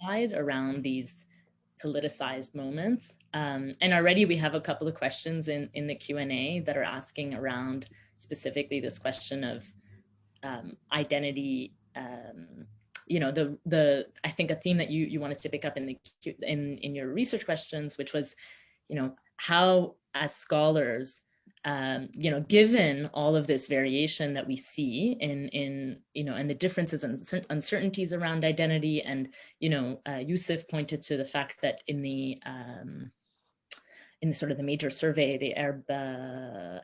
identified around these politicized moments. And already we have a couple of questions in the Q&A that are asking around specifically this question of identity. You know, I think a theme that you wanted to pick up in your research questions, which was, you know, how as scholars, you know, given all of this variation that we see in you know, and the differences and uncertainties around identity, and, you know, Yusuf pointed to the fact that in the sort of the major survey, the Arab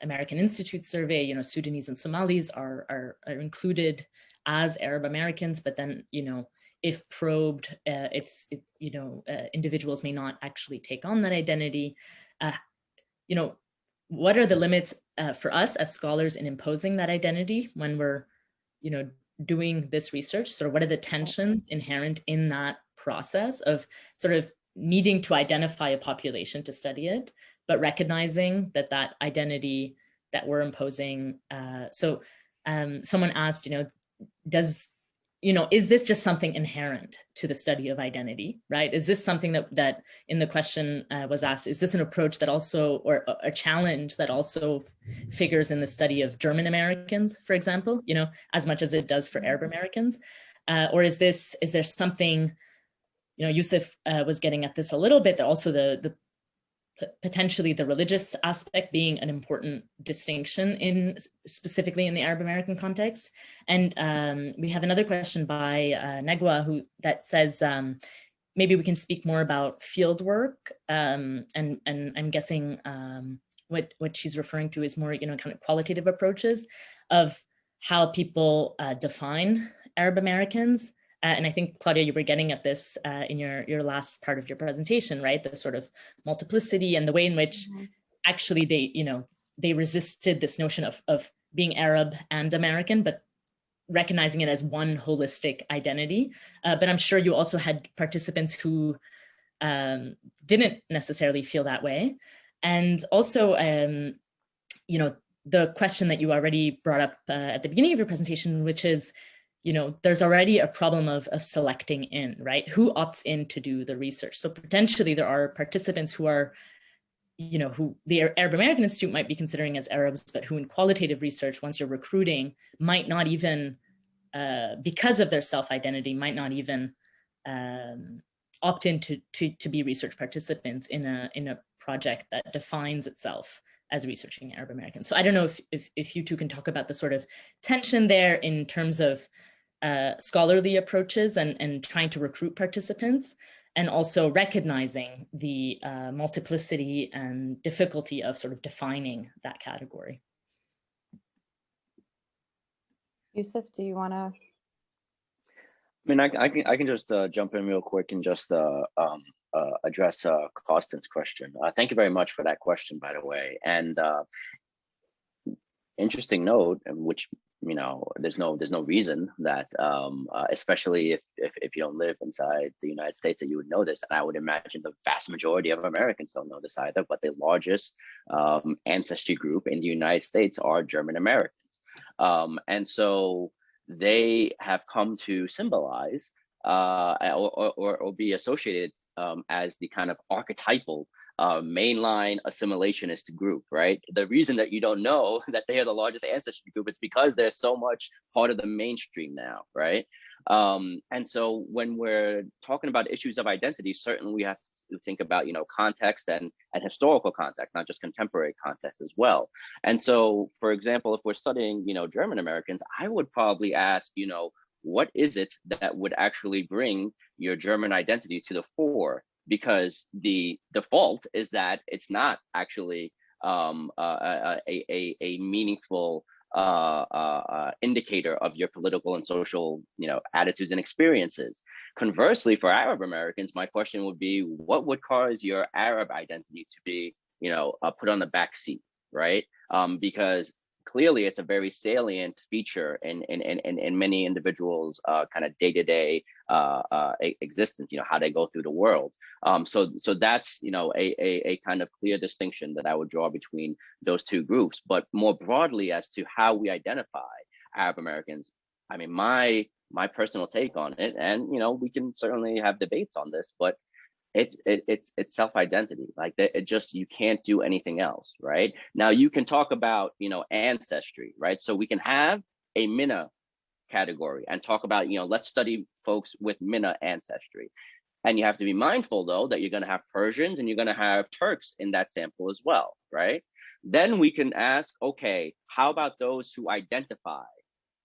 American Institute survey, you know, Sudanese and Somalis are included as Arab Americans, but then, you know, if probed, you know, individuals may not actually take on that identity. You know, what are the limits for us as scholars in imposing that identity when we're, you know, doing this research? Sort of what are the tensions inherent in that process of sort of needing to identify a population to study it, but recognizing that that identity that we're imposing. Someone asked, you know, is this just something inherent to the study of identity, right? Is this something that in the question was asked, is this an approach that also, or a challenge that also figures in the study of German Americans, for example, you know, as much as it does for Arab Americans? Or is there something, you know, Yusuf was getting at this a little bit, also the potentially the religious aspect being an important distinction specifically in the Arab American context. And we have another question by Negwa that says, maybe we can speak more about field work. And I'm guessing what she's referring to is more, you know, kind of qualitative approaches of how people define Arab Americans. And I think, Claudia, you were getting at this in your last part of your presentation, right? The sort of multiplicity and the way in which actually they resisted this notion of being Arab and American, but recognizing it as one holistic identity. But I'm sure you also had participants who didn't necessarily feel that way. And also, you know, the question that you already brought up at the beginning of your presentation, which is, you know, there's already a problem of selecting in, right? Who opts in to do the research? So potentially there are participants who are, you know, who the Arab American Institute might be considering as Arabs, but who in qualitative research, once you're recruiting, might not even, because of their self-identity, might not even opt in to be research participants in a project that defines itself as researching Arab Americans. So I don't know if you two can talk about the sort of tension there in terms of scholarly approaches and trying to recruit participants, and also recognizing the multiplicity and difficulty of sort of defining that category. Yusuf, do you want to? I mean, I can just jump in real quick and just address Costin's question. Thank you very much for that question, by the way. And interesting note, which, you know, there's no reason that, especially if you don't live inside the United States, that you would know this. And I would imagine the vast majority of Americans don't know this either, but the largest ancestry group in the United States are German Americans. And so they have come to symbolize or be associated as the kind of archetypal mainline assimilationist group, right? The reason that you don't know that they are the largest ancestry group is because they're so much part of the mainstream now, right? And so when we're talking about issues of identity, certainly we have to think about, you know, context and historical context, not just contemporary context as well. And so, for example, if we're studying, you know, German Americans, I would probably ask, you know, what is it that would actually bring your German identity to the fore? Because the default is that it's not actually a meaningful indicator of your political and social, you know, attitudes and experiences. Conversely, for Arab Americans, my question would be, what would cause your Arab identity to be, you know, put on the back seat, right? Because clearly it's a very salient feature in many individuals' kind of day-to-day existence, you know, how they go through the world. So that's, you know, a kind of clear distinction that I would draw between those two groups. But more broadly as to how we identify Arab Americans, I mean, my my personal take on it, and we can certainly have debates on this, but it's self-identity. Like it just, you can't do anything else, right? Now you can talk about ancestry, right? So we can have a Minna category and talk about let's study folks with Minna ancestry. And you have to be mindful, though, that you're going to have Persians and you're going to have Turks in that sample as well, right? Then we can ask, okay, how about those who identify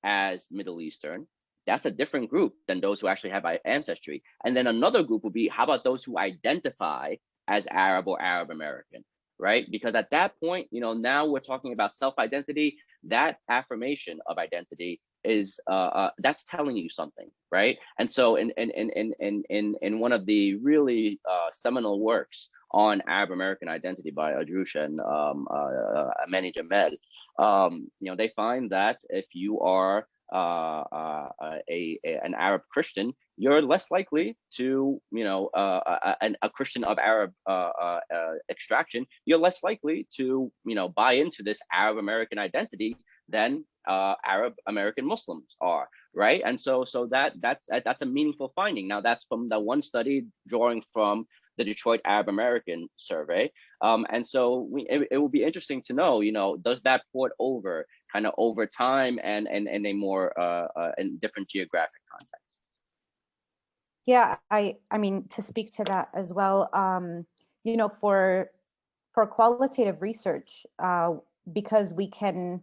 as Middle Eastern? That's a different group than those who actually have ancestry. And then another group would be, how about those who identify as Arab or Arab American, right? Because at that point, now we're talking about self-identity. That affirmation of identity is that's telling you something, right? And so in one of the really seminal works on Arab American identity by Adrusha and Amani Jamel, they find that if you are an Arab Christian, you're less likely to, a Christian of Arab extraction, you're less likely to, buy into this Arab American identity than Arab American Muslims are, right? And so that's a meaningful finding. Now that's from the one study drawing from the Detroit Arab American survey, and so it will be interesting to know, does that port over kind of over time and a more in different geographic contexts? Yeah, I mean, to speak to that as well, for qualitative research, because we can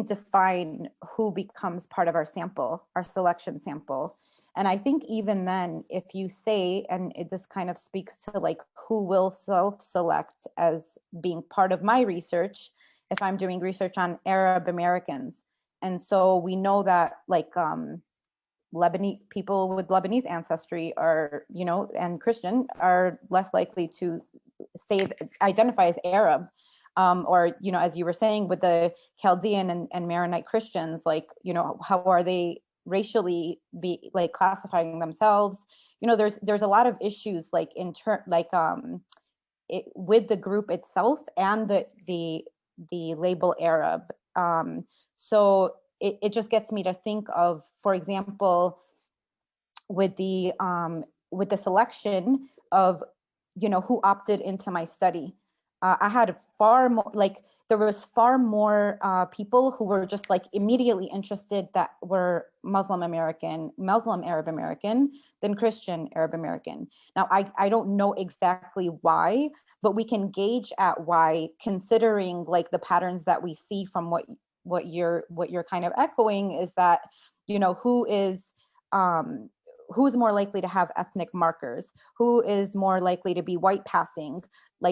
define who becomes part of our sample, our selection sample. And I think even then, if you say, and this kind of speaks to like who will self-select as being part of my research, if I'm doing research on Arab Americans. And so we know that like Lebanese people with Lebanese ancestry are, and Christian are less likely to identify as Arab. Or, as you were saying with the Chaldean and Maronite Christians, like, how are they racially classifying themselves? There's a lot of issues like with the group itself and the label Arab. So it just gets me to think of, for example, with the selection of, who opted into my study. I had far more, there was far more people who were just immediately interested that were Muslim Arab American than Christian Arab American. Now, I don't know exactly why, but we can gauge at why, considering the patterns that we see from what you're kind of echoing is that, who's more likely to have ethnic markers, who is more likely to be white passing.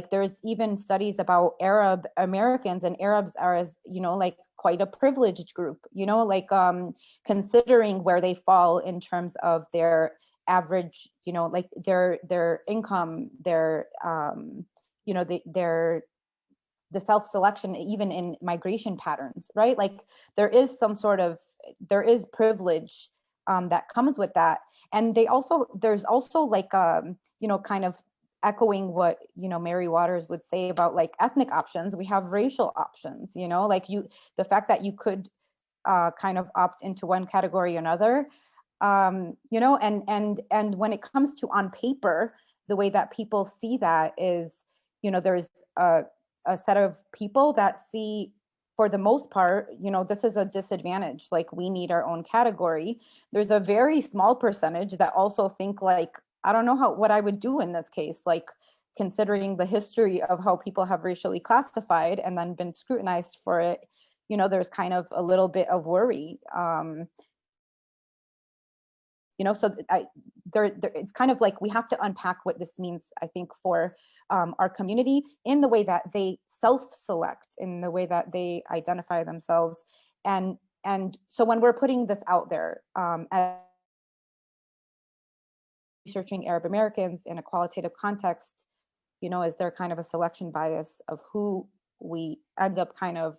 There's even studies about Arab Americans, and Arabs are, as quite a privileged group, considering where they fall in terms of their average, their income, their the self-selection, even in migration patterns, right? There is privilege that comes with that. And there's also kind of echoing what, Mary Waters would say about ethnic options. We have racial options, the fact that you could kind of opt into one category or another, and when it comes to on paper, the way that people see that is, there's a set of people that see, for the most part, this is a disadvantage. We need our own category. There's a very small percentage that also think I don't know what I would do in this case, considering the history of how people have racially classified and then been scrutinized for it. There's kind of a little bit of worry. So it's kind of we have to unpack what this means, I think, for our community in the way that they self-select, in the way that they identify themselves. And so when we're putting this out there, as researching Arab Americans in a qualitative context, is there kind of a selection bias of who we end up kind of,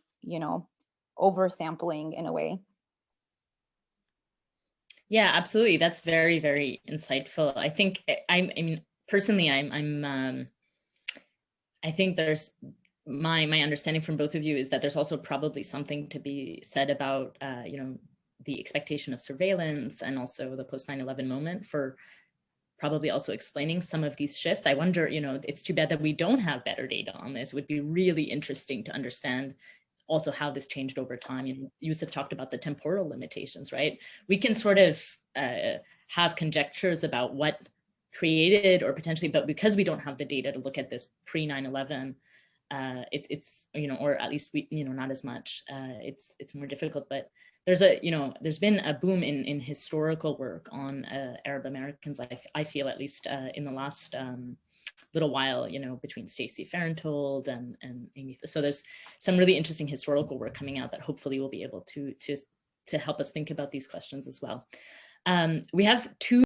oversampling in a way? Yeah, absolutely. That's very, very insightful. I think I mean, personally, I think there's my understanding from both of you is that there's also probably something to be said about, the expectation of surveillance and also the post 9/11 moment for probably also explaining some of these shifts. I wonder, it's too bad that we don't have better data on this. It would be really interesting to understand also how this changed over time. Yusuf talked about the temporal limitations, right? We can sort of have conjectures about what created or potentially, but because we don't have the data to look at this pre 9/11, it's or at least we, not as much. It's more difficult, but there's been a boom in historical work on Arab Americans. I feel, at least in the last little while, between Stacey Farenthold and Amy. So there's some really interesting historical work coming out that hopefully will be able to help us think about these questions as well. We have two